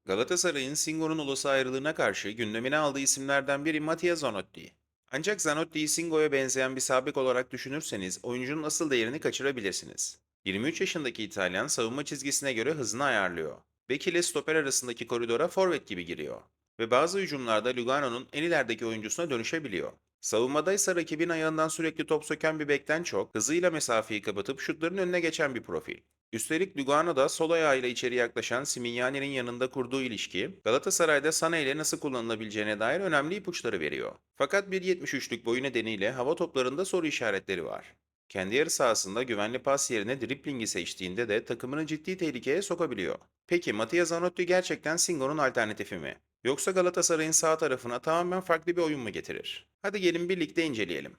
Galatasaray'ın Singo'nun olası ayrılığına karşı gündemine aldığı isimlerden biri Mattia Zanotti. Ancak Zanotti'yi Singo'ya benzeyen bir sabek olarak düşünürseniz oyuncunun asıl değerini kaçırabilirsiniz. 23 yaşındaki İtalyan savunma çizgisine göre hızını ayarlıyor. Bek ile stoper arasındaki koridora forvet gibi giriyor. Ve bazı hücumlarda Lugano'nun en ilerideki oyuncusuna dönüşebiliyor. Savunmada ise rakibin ayağından sürekli top söken bir bekten çok, hızıyla mesafeyi kapatıp şutların önüne geçen bir profil. Üstelik Lugano da sol ayağıyla içeri yaklaşan Simignani'nin yanında kurduğu ilişki, Galatasaray'da Sané ile nasıl kullanılabileceğine dair önemli ipuçları veriyor. Fakat 1.73'lük boyu nedeniyle hava toplarında soru işaretleri var. Kendi yarı sahasında güvenli pas yerine driblingi seçtiğinde de takımını ciddi tehlikeye sokabiliyor. Peki Mattia Zanotti gerçekten Singo'nun alternatifi mi? Yoksa Galatasaray'ın sağ tarafına tamamen farklı bir oyun mu getirir? Hadi gelin birlikte inceleyelim.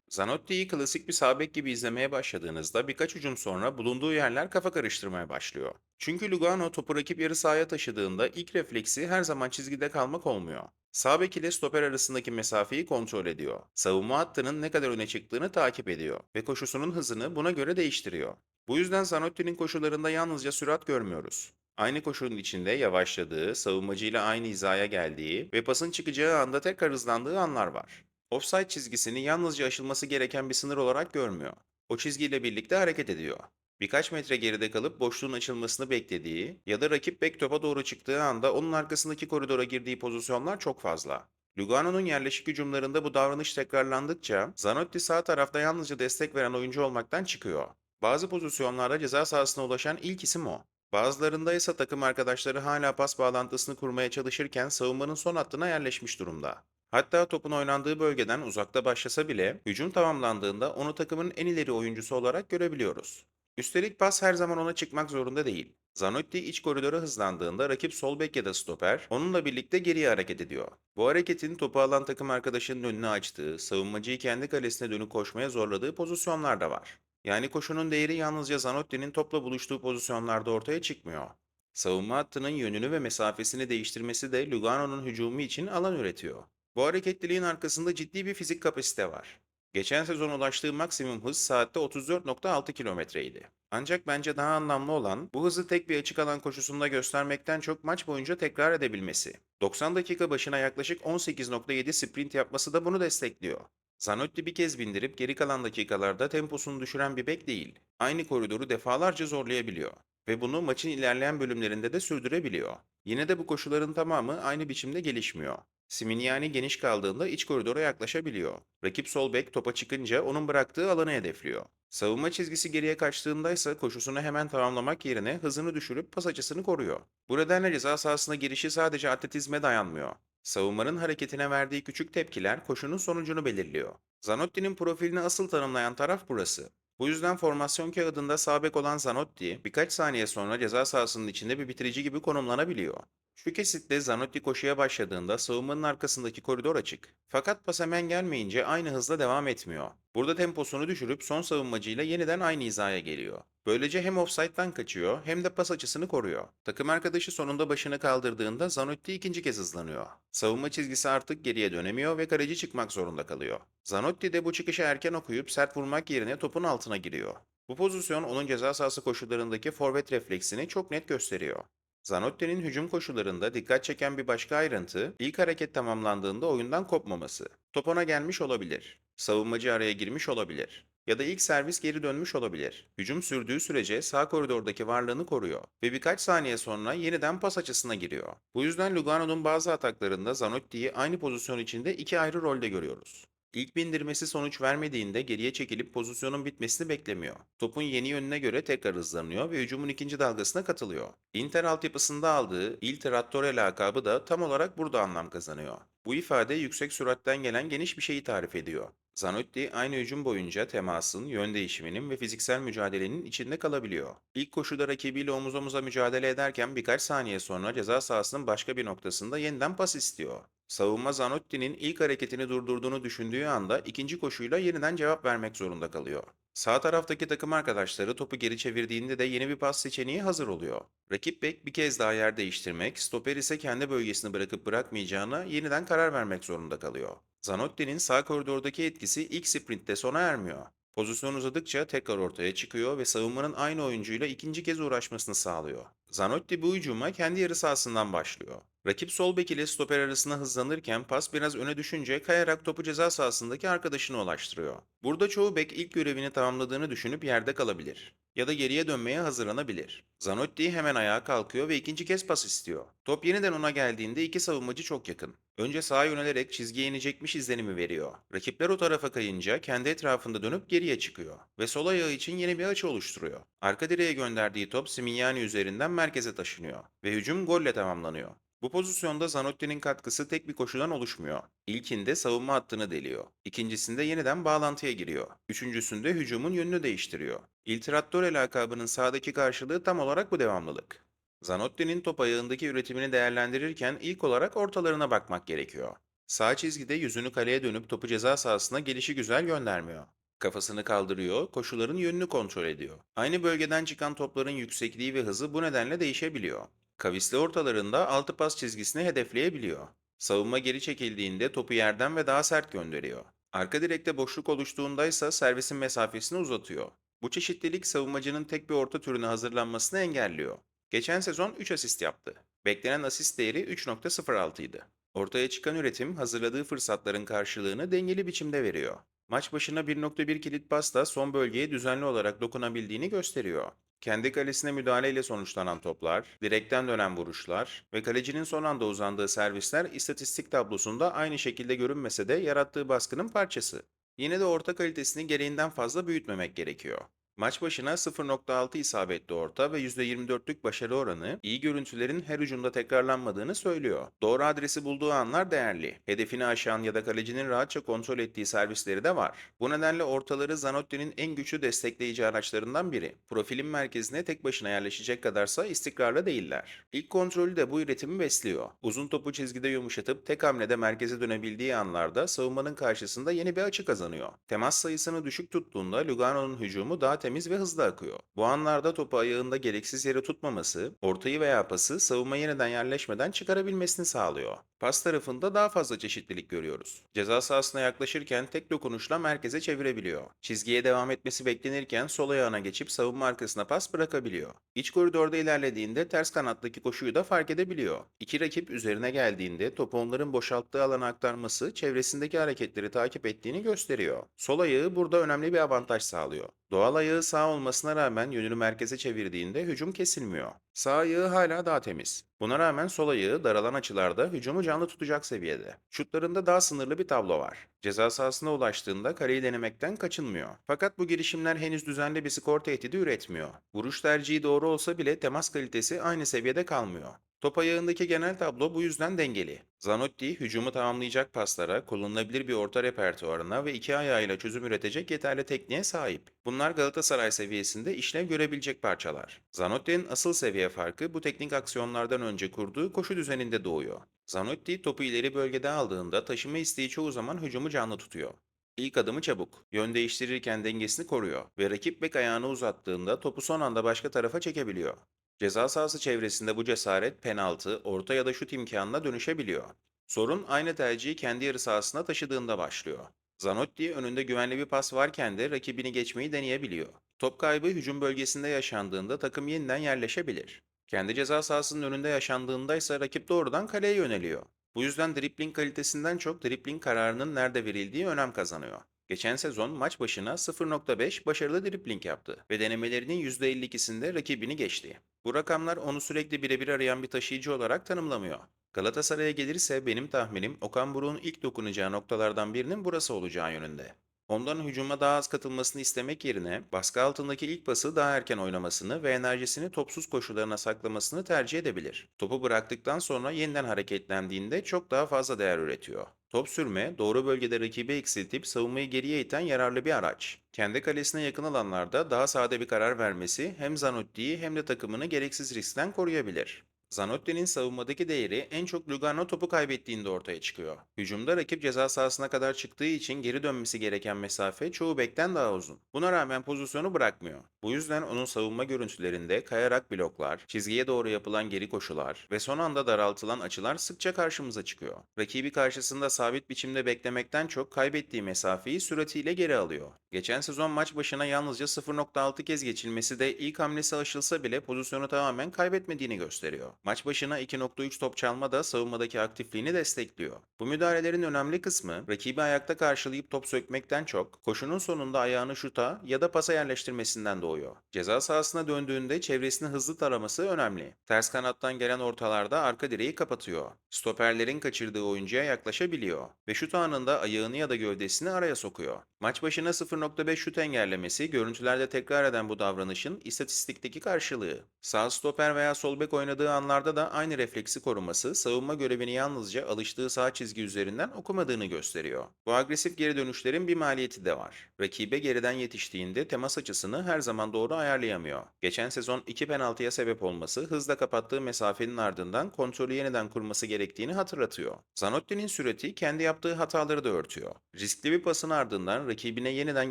Zanotti'yi klasik bir sağ bek gibi izlemeye başladığınızda birkaç hücum sonra bulunduğu yerler kafa karıştırmaya başlıyor. Çünkü Lugano topu rakip yarı sahaya taşıdığında ilk refleksi her zaman çizgide kalmak olmuyor. Sağ bek ile stoper arasındaki mesafeyi kontrol ediyor. Savunma hattının ne kadar öne çıktığını takip ediyor ve koşusunun hızını buna göre değiştiriyor. Bu yüzden Zanotti'nin koşularında yalnızca sürat görmüyoruz. Aynı koşunun içinde yavaşladığı, savunmacıyla aynı hizaya geldiği ve pasın çıkacağı anda tekrar hızlandığı anlar var. Offside çizgisini yalnızca aşılması gereken bir sınır olarak görmüyor. O çizgiyle birlikte hareket ediyor. Birkaç metre geride kalıp boşluğun açılmasını beklediği ya da rakip bek topa doğru çıktığı anda onun arkasındaki koridora girdiği pozisyonlar çok fazla. Lugano'nun yerleşik hücumlarında bu davranış tekrarlandıkça Zanotti sağ tarafta yalnızca destek veren oyuncu olmaktan çıkıyor. Bazı pozisyonlarda ceza sahasına ulaşan ilk isim o. Bazılarında ise takım arkadaşları hala pas bağlantısını kurmaya çalışırken savunmanın son hattına yerleşmiş durumda. Hatta topun oynandığı bölgeden uzakta başlasa bile hücum tamamlandığında onu takımın en ileri oyuncusu olarak görebiliyoruz. Üstelik pas her zaman ona çıkmak zorunda değil. Zanotti iç koridora hızlandığında rakip sol bek ya da stoper onunla birlikte geriye hareket ediyor. Bu hareketin topu alan takım arkadaşının önünü açtığı, savunmacıyı kendi kalesine dönük koşmaya zorladığı pozisyonlar da var. Yani koşunun değeri yalnızca Zanotti'nin topla buluştuğu pozisyonlarda ortaya çıkmıyor. Savunma hattının yönünü ve mesafesini değiştirmesi de Lugano'nun hücumu için alan üretiyor. Bu hareketliliğin arkasında ciddi bir fizik kapasite var. Geçen sezon ulaştığı maksimum hız saatte 34,6 kilometreydi. Ancak bence daha anlamlı olan bu hızı tek bir açık alan koşusunda göstermekten çok maç boyunca tekrar edebilmesi. 90 dakika başına yaklaşık 18,7 sprint yapması da bunu destekliyor. Zanotti bir kez bindirip geri kalan dakikalarda temposunu düşüren bir bek değil. Aynı koridoru defalarca zorlayabiliyor ve bunu maçın ilerleyen bölümlerinde de sürdürebiliyor. Yine de bu koşuların tamamı aynı biçimde gelişmiyor. Simignani geniş kaldığında iç koridora yaklaşabiliyor. Rakip sol bek topa çıkınca onun bıraktığı alanı hedefliyor. Savunma çizgisi geriye kaçtığında ise koşusunu hemen tamamlamak yerine hızını düşürüp pas açısını koruyor. Bu nedenle ceza sahasına girişi sadece atletizme dayanmıyor. Savunmanın hareketine verdiği küçük tepkiler koşunun sonucunu belirliyor. Zanotti'nin profilini asıl tanımlayan taraf burası. Bu yüzden formasyon kağıdında sağ bek olan Zanotti birkaç saniye sonra ceza sahasının içinde bir bitirici gibi konumlanabiliyor. Şu kesitte Zanotti koşuya başladığında savunmanın arkasındaki koridor açık. Fakat pas hemen gelmeyince aynı hızla devam etmiyor. Burada temposunu düşürüp son savunmacıyla yeniden aynı hizaya geliyor. Böylece hem offside'dan kaçıyor hem de pas açısını koruyor. Takım arkadaşı sonunda başını kaldırdığında Zanotti ikinci kez hızlanıyor. Savunma çizgisi artık geriye dönemiyor ve kaleci çıkmak zorunda kalıyor. Zanotti de bu çıkışı erken okuyup sert vurmak yerine topun altına giriyor. Bu pozisyon onun ceza sahası koşullarındaki forvet refleksini çok net gösteriyor. Zanotti'nin hücum koşularında dikkat çeken bir başka ayrıntı, ilk hareket tamamlandığında oyundan kopmaması. Top ona gelmiş olabilir, savunmacı araya girmiş olabilir ya da ilk servis geri dönmüş olabilir. Hücum sürdüğü sürece sağ koridordaki varlığını koruyor ve birkaç saniye sonra yeniden pas açısına giriyor. Bu yüzden Lugano'nun bazı ataklarında Zanotti'yi aynı pozisyon içinde iki ayrı rolde görüyoruz. İlk bindirmesi sonuç vermediğinde geriye çekilip pozisyonun bitmesini beklemiyor. Topun yeni yönüne göre tekrar hızlanıyor ve hücumun ikinci dalgasına katılıyor. Inter altyapısında aldığı Il Trattore lakabı da tam olarak burada anlam kazanıyor. Bu ifade yüksek süratten gelen geniş bir şeyi tarif ediyor. Zanotti aynı hücum boyunca temasın, yön değişiminin ve fiziksel mücadelenin içinde kalabiliyor. İlk koşuda rakibiyle omuz omuza mücadele ederken birkaç saniye sonra ceza sahasının başka bir noktasında yeniden pas istiyor. Savunma Zanotti'nin ilk hareketini durdurduğunu düşündüğü anda ikinci koşuyla yeniden cevap vermek zorunda kalıyor. Sağ taraftaki takım arkadaşları topu geri çevirdiğinde de yeni bir pas seçeneği hazır oluyor. Rakip bek bir kez daha yer değiştirmek, stoper ise kendi bölgesini bırakıp bırakmayacağına yeniden karar vermek zorunda kalıyor. Zanotti'nin sağ koridordaki etkisi ilk sprintte sona ermiyor. Pozisyon uzadıkça tekrar ortaya çıkıyor ve savunmanın aynı oyuncuyla ikinci kez uğraşmasını sağlıyor. Zanotti bu hücuma kendi yarı sahasından başlıyor. Rakip sol bek ile stoper arasında hızlanırken pas biraz öne düşünce kayarak topu ceza sahasındaki arkadaşına ulaştırıyor. Burada çoğu bek ilk görevini tamamladığını düşünüp yerde kalabilir ya da geriye dönmeye hazırlanabilir. Zanotti hemen ayağa kalkıyor ve ikinci kez pas istiyor. Top yeniden ona geldiğinde iki savunmacı çok yakın. Önce sağa yönelerek çizgiye inecekmiş izlenimi veriyor. Rakipler o tarafa kayınca kendi etrafında dönüp geriye çıkıyor ve sol ayağı için yeni bir açı oluşturuyor. Arka direğe gönderdiği top Simignani üzerinden merkeze taşınıyor ve hücum golle tamamlanıyor. Bu pozisyonda Zanotti'nin katkısı tek bir koşudan oluşmuyor. İlkinde savunma hattını deliyor. İkincisinde yeniden bağlantıya giriyor. Üçüncüsünde hücumun yönünü değiştiriyor. Il Trattore lakabının sahadaki karşılığı tam olarak bu devamlılık. Zanotti'nin top ayağındaki üretimini değerlendirirken ilk olarak ortalarına bakmak gerekiyor. Sağ çizgide yüzünü kaleye dönüp topu ceza sahasına gelişigüzel göndermiyor. Kafasını kaldırıyor, koşuların yönünü kontrol ediyor. Aynı bölgeden çıkan topların yüksekliği ve hızı bu nedenle değişebiliyor. Kavisli ortalarında altı pas çizgisini hedefleyebiliyor. Savunma geri çekildiğinde topu yerden ve daha sert gönderiyor. Arka direkte boşluk oluştuğunda ise servisin mesafesini uzatıyor. Bu çeşitlilik savunmacının tek bir orta türüne hazırlanmasını engelliyor. Geçen sezon 3 asist yaptı. Beklenen asist değeri 3.06 idi. Ortaya çıkan üretim hazırladığı fırsatların karşılığını dengeli biçimde veriyor. Maç başına 1.1 kilit pas da son bölgeye düzenli olarak dokunabildiğini gösteriyor. Kendi kalesine müdahaleyle sonuçlanan toplar, direkten dönen vuruşlar ve kalecinin son anda uzandığı servisler istatistik tablosunda aynı şekilde görünmese de yarattığı baskının parçası. Yine de orta kalitesini gereğinden fazla büyütmemek gerekiyor. Maç başına 0.6 isabetli orta ve %24'lük başarı oranı, iyi görüntülerin her ucunda tekrarlanmadığını söylüyor. Doğru adresi bulduğu anlar değerli. Hedefini aşan ya da kalecinin rahatça kontrol ettiği servisleri de var. Bu nedenle ortaları Zanotti'nin en güçlü destekleyici araçlarından biri. Profilin merkezine tek başına yerleşecek kadarsa istikrarlı değiller. İlk kontrolü de bu üretimi besliyor. Uzun topu çizgide yumuşatıp tek hamlede merkeze dönebildiği anlarda savunmanın karşısında yeni bir açı kazanıyor. Temas sayısını düşük tuttuğunda Lugano'nun hücumu daha temiz ve hızlı akıyor. Bu anlarda topu ayağında gereksiz yere tutmaması, ortayı veya pası savunma yeniden yerleşmeden çıkarabilmesini sağlıyor. Pas tarafında daha fazla çeşitlilik görüyoruz. Ceza sahasına yaklaşırken tek dokunuşla merkeze çevirebiliyor. Çizgiye devam etmesi beklenirken sol ayağına geçip savunma arkasına pas bırakabiliyor. İç koridorda ilerlediğinde ters kanattaki koşuyu da fark edebiliyor. İki rakip üzerine geldiğinde topu onların boşalttığı alana aktarması çevresindeki hareketleri takip ettiğini gösteriyor. Sol ayağı burada önemli bir avantaj sağlıyor. Doğal ayağı sağ olmasına rağmen yönünü merkeze çevirdiğinde hücum kesilmiyor. Sağ ayağı hala daha temiz. Buna rağmen sol ayağı daralan açılarda hücumu canlı tutacak seviyede. Şutlarında daha sınırlı bir tablo var. Ceza sahasına ulaştığında kaleyi denemekten kaçınmıyor. Fakat bu girişimler henüz düzenli bir skor tehdidi üretmiyor. Vuruş tercihi doğru olsa bile temas kalitesi aynı seviyede kalmıyor. Top ayağındaki genel tablo bu yüzden dengeli. Zanotti, hücumu tamamlayacak paslara, kullanılabilir bir orta repertuarına ve iki ayağıyla çözüm üretecek yeterli tekniğe sahip. Bunlar Galatasaray seviyesinde işlev görebilecek parçalar. Zanotti'nin asıl seviye farkı bu teknik aksiyonlardan önce kurduğu koşu düzeninde doğuyor. Zanotti topu ileri bölgede aldığında taşıma isteği çoğu zaman hücumu canlı tutuyor. İlk adımı çabuk, yön değiştirirken dengesini koruyor ve rakip bek ayağını uzattığında topu son anda başka tarafa çekebiliyor. Ceza sahası çevresinde bu cesaret penaltı, orta ya da şut imkanına dönüşebiliyor. Sorun aynı tercihi kendi yarı sahasına taşıdığında başlıyor. Zanotti önünde güvenli bir pas varken de rakibini geçmeyi deneyebiliyor. Top kaybı hücum bölgesinde yaşandığında takım yeniden yerleşebilir. Kendi ceza sahasının önünde yaşandığında ise rakip doğrudan kaleye yöneliyor. Bu yüzden dribling kalitesinden çok dribling kararının nerede verildiği önem kazanıyor. Geçen sezon maç başına 0.5 başarılı dribling yaptı ve denemelerinin %52'sinde rakibini geçti. Bu rakamlar onu sürekli birebir arayan bir taşıyıcı olarak tanımlamıyor. Galatasaray'a gelirse benim tahminim Okan Buruk'un ilk dokunacağı noktalardan birinin burası olacağı yönünde. Ondan hücuma daha az katılmasını istemek yerine baskı altındaki ilk pası daha erken oynamasını ve enerjisini topsuz koşularına saklamasını tercih edebilir. Topu bıraktıktan sonra yeniden hareketlendiğinde çok daha fazla değer üretiyor. Top sürme, doğru bölgede rakibi eksiltip savunmayı geriye iten yararlı bir araç. Kendi kalesine yakın alanlarda daha sade bir karar vermesi hem Zanotti'yi hem de takımını gereksiz riskten koruyabilir. Zanotti'nin savunmadaki değeri en çok Lugano topu kaybettiğinde ortaya çıkıyor. Hücumda rakip ceza sahasına kadar çıktığı için geri dönmesi gereken mesafe çoğu bekten daha uzun. Buna rağmen pozisyonu bırakmıyor. Bu yüzden onun savunma görüntülerinde kayarak bloklar, çizgiye doğru yapılan geri koşular ve son anda daraltılan açılar sıkça karşımıza çıkıyor. Rakibi karşısında sabit biçimde beklemekten çok kaybettiği mesafeyi süratiyle geri alıyor. Geçen sezon maç başına yalnızca 0,6 kez geçilmesi de ilk hamlesi aşılsa bile pozisyonu tamamen kaybetmediğini gösteriyor. Maç başına 2,3 top çalma da savunmadaki aktifliğini destekliyor. Bu müdahalelerin önemli kısmı rakibi ayakta karşılayıp top sökmekten çok koşunun sonunda ayağını şuta ya da pasa yerleştirmesinden doğuyor. Ceza sahasına döndüğünde çevresini hızlı taraması önemli. Ters kanattan gelen ortalarda arka direği kapatıyor. Stoperlerin kaçırdığı oyuncuya yaklaşabiliyor ve şut anında ayağını ya da gövdesini araya sokuyor. Maç başına 0,5 şut engellemesi görüntülerde tekrar eden bu davranışın istatistikteki karşılığı. Sağ stoper veya sol bek oynadığı anlarda da aynı refleksi koruması savunma görevini yalnızca alıştığı sağ çizgi üzerinden okumadığını gösteriyor. Bu agresif geri dönüşlerin bir maliyeti de var. Rakibe geriden yetiştiğinde temas açısını her zaman doğru ayarlayamıyor. Geçen sezon 2 penaltıya sebep olması hızla kapattığı mesafenin ardından kontrolü yeniden kurması gerektiğini hatırlatıyor. Zanotti'nin sürati kendi yaptığı hataları da örtüyor. Riskli bir pasın ardından rakibine yeniden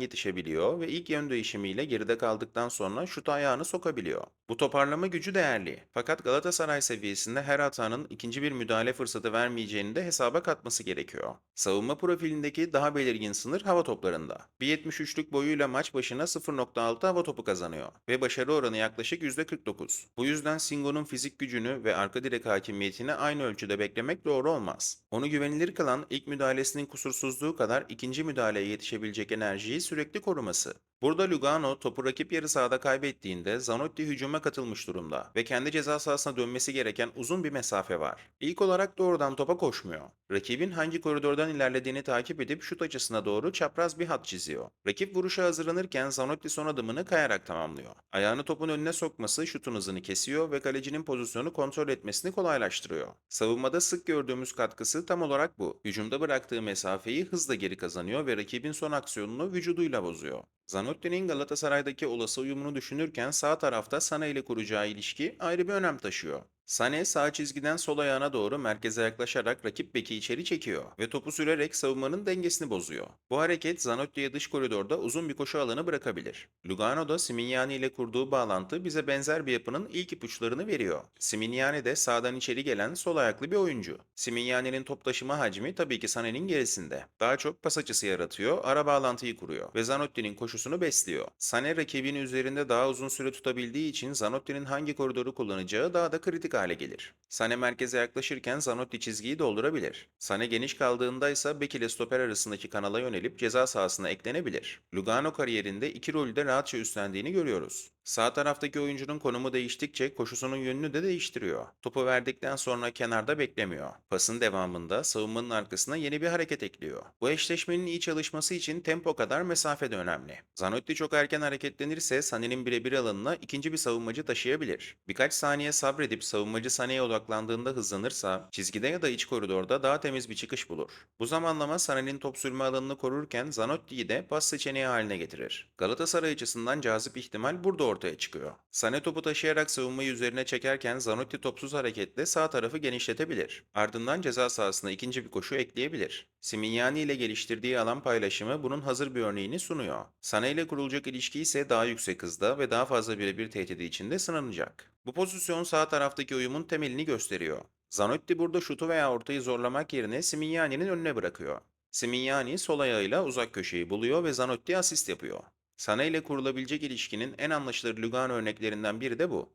yetişebiliyor ve ilk yön değişimiyle geride kaldıktan sonra şuta ayağını sokabiliyor. Bu toparlama gücü değerli. Fakat Galatasaray seviyesinde her hatanın ikinci bir müdahale fırsatı vermeyeceğini de hesaba katması gerekiyor. Savunma profilindeki daha belirgin sınır hava toplarında. 1,73'lük boyuyla maç başına 0,6 hava topu kazanıyor ve başarı oranı yaklaşık %49. Bu yüzden Singo'nun fizik gücünü ve arka direk hakimiyetini aynı ölçüde beklemek doğru olmaz. Onu güvenilir kılan ilk müdahalesinin kusursuzluğu kadar ikinci müdahaleye yetişebilecek enerjiyi sürekli koruması. Burada Lugano topu rakip yarı sahada kaybettiğinde Zanotti hücuma katılmış durumda ve kendi ceza sahasına dönmesi gereken uzun bir mesafe var. İlk olarak doğrudan topa koşmuyor. Rakibin hangi koridordan ilerlediğini takip edip şut açısına doğru çapraz bir hat çiziyor. Rakip vuruşa hazırlanırken Zanotti son adımını kayarak tamamlıyor. Ayağını topun önüne sokması şutun hızını kesiyor ve kalecinin pozisyonu kontrol etmesini kolaylaştırıyor. Savunmada sık gördüğümüz katkısı tam olarak bu. Hücumda bıraktığı mesafeyi hızla geri kazanıyor ve rakibin son aksiyonunu vücuduyla bozuyor. Zanotti'nin Galatasaray'daki olası uyumunu düşünürken sağ tarafta Sané ile kuracağı ilişki ayrı bir önem taşıyor. Sané sağ çizgiden sol ayağına doğru merkeze yaklaşarak rakip beki içeri çekiyor ve topu sürerek savunmanın dengesini bozuyor. Bu hareket Zanotti'ye dış koridorda uzun bir koşu alanı bırakabilir. Lugano'da Simignani ile kurduğu bağlantı bize benzer bir yapının ilk ipuçlarını veriyor. Simignani de sağdan içeri gelen sol ayaklı bir oyuncu. Simignani'nin top taşıma hacmi tabii ki Sané'nin gerisinde. Daha çok pas açısı yaratıyor, ara bağlantıyı kuruyor ve Zanotti'nin koşusunu besliyor. Sané rakibinin üzerinde daha uzun süre tutabildiği için Zanotti'nin hangi koridoru kullanacağı daha da kritik hale gelir. Sané merkeze yaklaşırken Zanotti çizgiyi doldurabilir. Sané geniş kaldığında ise bek ile stoper arasındaki kanala yönelip ceza sahasına eklenebilir. Lugano kariyerinde iki rolü de rahatça üstlendiğini görüyoruz. Sağ taraftaki oyuncunun konumu değiştikçe koşusunun yönünü de değiştiriyor. Topu verdikten sonra kenarda beklemiyor. Pasın devamında savunmanın arkasına yeni bir hareket ekliyor. Bu eşleşmenin iyi çalışması için tempo kadar mesafe de önemli. Zanotti çok erken hareketlenirse Sané'nin birebir alanına ikinci bir savunmacı taşıyabilir. Birkaç saniye sabredip savunmacı Sané'ye odaklandığında hızlanırsa çizgide ya da iç koridorda daha temiz bir çıkış bulur. Bu zamanlama Sané'nin top sürme alanını korurken Zanotti'yi de pas seçeneği haline getirir. Galatasaray açısından cazip ihtimal burada ortaya çıkıyor. Sané topu taşıyarak savunmayı üzerine çekerken Zanotti topsuz hareketle sağ tarafı genişletebilir. Ardından ceza sahasına ikinci bir koşu ekleyebilir. Simignani ile geliştirdiği alan paylaşımı bunun hazır bir örneğini sunuyor. Sané ile kurulacak ilişki ise daha yüksek hızda ve daha fazla birebir tehdidi içinde sınanacak. Bu pozisyon sağ taraftaki uyumun temelini gösteriyor. Zanotti burada şutu veya ortayı zorlamak yerine Simignani'nin önüne bırakıyor. Simignani sol ayağıyla uzak köşeyi buluyor ve Zanotti asist yapıyor. Sané ile kurulabilecek ilişkinin en anlaşılır Lugano örneklerinden biri de bu.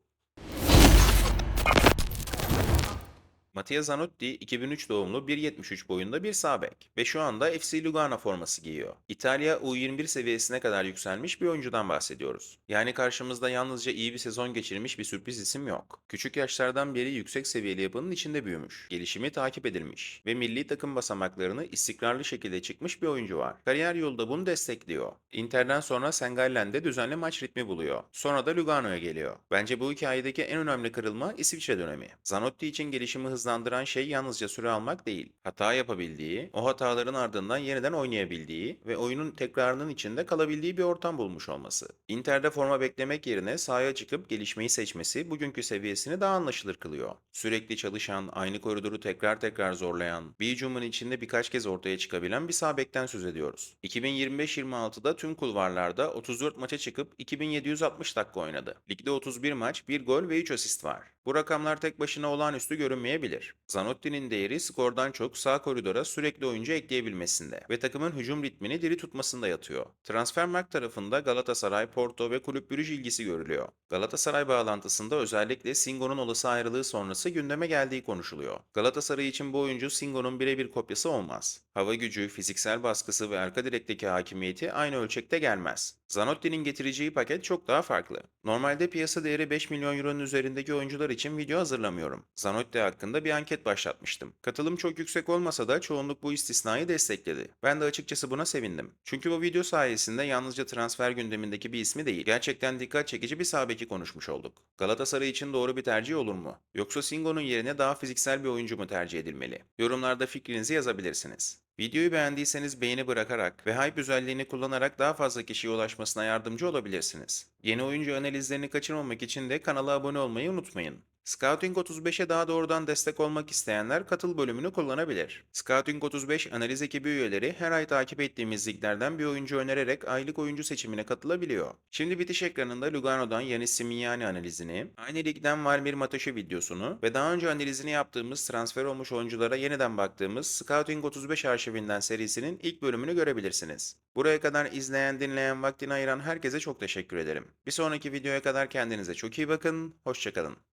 Mattia Zanotti 2003 doğumlu 1,73 boyunda bir sağ bek ve şu anda FC Lugano forması giyiyor. İtalya U21 seviyesine kadar yükselmiş bir oyuncudan bahsediyoruz. Yani karşımızda yalnızca iyi bir sezon geçirmiş bir sürpriz isim yok. Küçük yaşlardan beri yüksek seviyeli yapının içinde büyümüş, gelişimi takip edilmiş ve milli takım basamaklarını istikrarlı şekilde çıkmış bir oyuncu var. Kariyer yolu da bunu destekliyor. Inter'den sonra St. Gallen'de düzenli maç ritmi buluyor. Sonra da Lugano'ya geliyor. Bence bu hikayedeki en önemli kırılma İsviçre dönemi. Zanotti için gelişimi hızlı hızlandıran şey yalnızca süre almak değil. Hata yapabildiği, o hataların ardından yeniden oynayabildiği ve oyunun tekrarının içinde kalabildiği bir ortam bulmuş olması. Inter'de forma beklemek yerine sahaya çıkıp gelişmeyi seçmesi bugünkü seviyesini daha anlaşılır kılıyor. Sürekli çalışan, aynı koridoru tekrar tekrar zorlayan, bir hücumun içinde birkaç kez ortaya çıkabilen bir sağ bekten söz ediyoruz. 2025-26'da tüm kulvarlarda 34 maça çıkıp 2760 dakika oynadı. Ligde 31 maç, 1 gol ve 3 asist var. Bu rakamlar tek başına olağanüstü görünmeyebilir. Zanotti'nin değeri skordan çok sağ koridora sürekli oyuncu ekleyebilmesinde ve takımın hücum ritmini diri tutmasında yatıyor. Transfermarkt tarafında Galatasaray, Porto ve Kulüp Brugge ilgisi görülüyor. Galatasaray bağlantısında özellikle Singo'nun olası ayrılığı sonrası gündeme geldiği konuşuluyor. Galatasaray için bu oyuncu Singo'nun birebir kopyası olmaz. Hava gücü, fiziksel baskısı ve arka direkteki hakimiyeti aynı ölçekte gelmez. Zanotti'nin getireceği paket çok daha farklı. Normalde piyasa değeri 5 milyon euronun üzerindeki oyuncular için video hazırlamıyorum. Zanotti hakkında bir anket başlatmıştım. Katılım çok yüksek olmasa da çoğunluk bu istisnayı destekledi. Ben de açıkçası buna sevindim. Çünkü bu video sayesinde yalnızca transfer gündemindeki bir ismi değil, gerçekten dikkat çekici bir sağ beki konuşmuş olduk. Galatasaray için doğru bir tercih olur mu? Yoksa Singo'nun yerine daha fiziksel bir oyuncu mu tercih edilmeli? Yorumlarda fikrinizi yazabilirsiniz. Videoyu beğendiyseniz beğeni bırakarak ve hype özelliğini kullanarak daha fazla kişiye ulaşmasına yardımcı olabilirsiniz. Yeni oyuncu analizlerini kaçırmamak için de kanala abone olmayı unutmayın. Scouting 35'e daha doğrudan destek olmak isteyenler katıl bölümünü kullanabilir. Scouting 35 analiz ekibi üyeleri her ay takip ettiğimiz liglerden bir oyuncu önererek aylık oyuncu seçimine katılabiliyor. Şimdi bitiş ekranında Lugano'dan Yanis Simiani analizini, aynı ligden Valmir Matoşe videosunu ve daha önce analizini yaptığımız transfer olmuş oyunculara yeniden baktığımız Scouting 35 arşivinden serisinin ilk bölümünü görebilirsiniz. Buraya kadar izleyen, dinleyen, vaktini ayıran herkese çok teşekkür ederim. Bir sonraki videoya kadar kendinize çok iyi bakın, hoşça kalın.